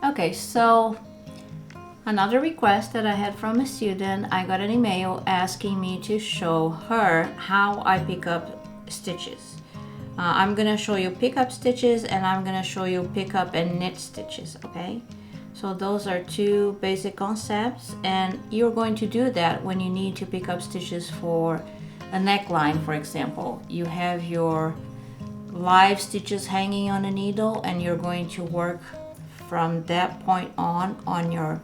Okay, so another request that I had from a student, I got an email asking me to show her how I pick up stitches. I'm gonna show you pick up stitches and I'm gonna show you pick up and knit stitches, okay? So those are two basic concepts, and you're going to do that when you need to pick up stitches for a neckline, for example. You have your live stitches hanging on a needle and you're going to work from that point on your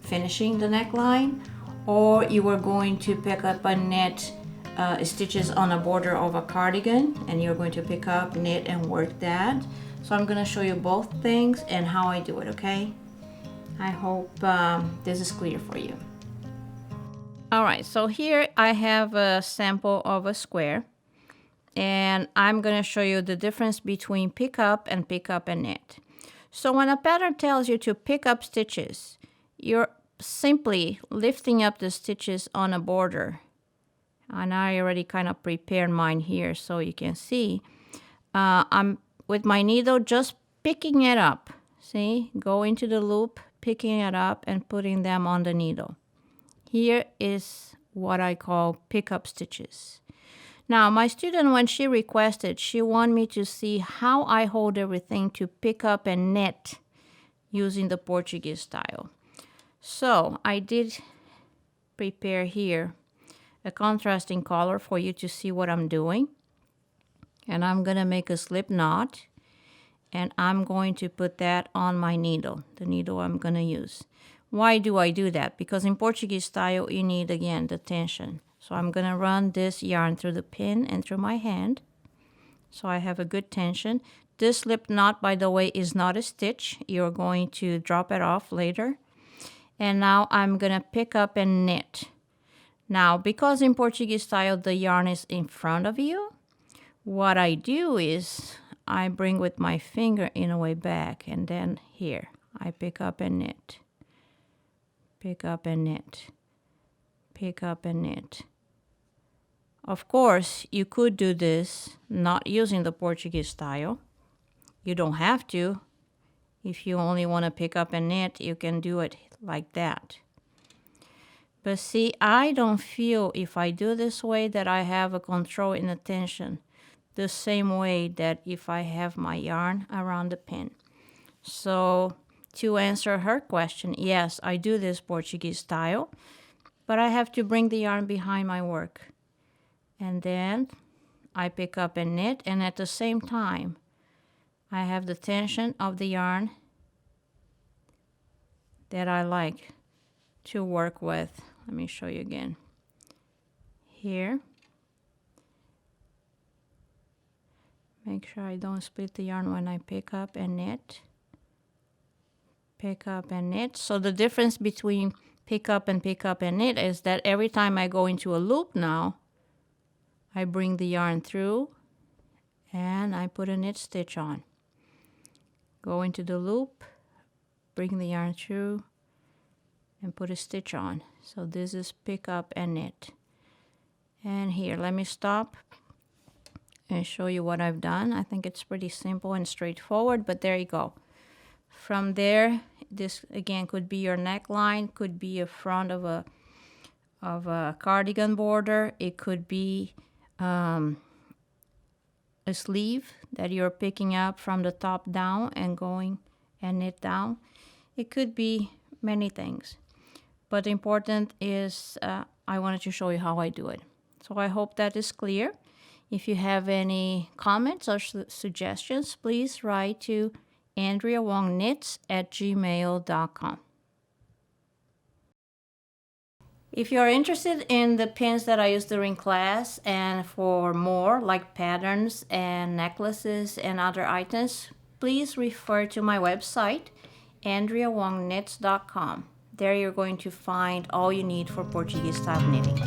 finishing the neckline, or you are going to pick up and knit stitches on a border of a cardigan and you're going to pick up, knit, and work that. So I'm going to show you both things and how I do it, okay? I hope this is clear for you. All right, so here I have a sample of a square, and I'm going to show you the difference between pick up and knit. So when a pattern tells you to pick up stitches, you're simply lifting up the stitches on a border. And I already kind of prepared mine here so you can see. I'm with my needle just picking it up. See, go into the loop, picking it up and putting them on the needle. Here is what I call pick up stitches. Now, my student, when she requested, she wanted me to see how I hold everything to pick up and knit using the Portuguese style. So I did prepare here a contrasting color for you to see what I'm doing. And I'm going to make a slip knot, and I'm going to put that on my needle, the needle I'm going to use. Why do I do that? Because in Portuguese style, you need, again, the tension. So I'm going to run this yarn through the pin and through my hand, so I have a good tension. This slip knot, by the way, is not a stitch. You're going to drop it off later. And now I'm going to pick up and knit. Now, because in Portuguese style, the yarn is in front of you, what I do is I bring with my finger in a way back, and then here, I pick up and knit. Pick up and knit. Pick up and knit. Of course, you could do this not using the Portuguese style. You don't have to. If you only want to pick up and knit, you can do it like that. But see, I don't feel if I do this way that I have a control in the tension, the same way that if I have my yarn around the pin. So to answer her question, yes, I do this Portuguese style, but I have to bring the yarn behind my work. And then I pick up and knit, and at the same time, I have the tension of the yarn that I like to work with. Let me show you again. Here. Make sure I don't split the yarn when I pick up and knit. Pick up and knit. So the difference between pick up and knit is that every time I go into a loop now, I bring the yarn through and I put a knit stitch on. Go into the loop, bring the yarn through, and put a stitch on. So this is pick up and knit. And here, let me stop and show you what I've done. I think it's pretty simple and straightforward, but there you go. From there, this again could be your neckline, could be a front of a cardigan border. It could be a sleeve that you're picking up from the top down and going and knit down. It could be many things. But the important is I wanted to show you how I do it. So I hope that is clear. If you have any comments or suggestions, please write to AndreaWongKnits@gmail.com. If you are interested in the pins that I use during class and for more like patterns and necklaces and other items, please refer to my website, AndreaWongKnits.com. There you're going to find all you need for Portuguese style knitting.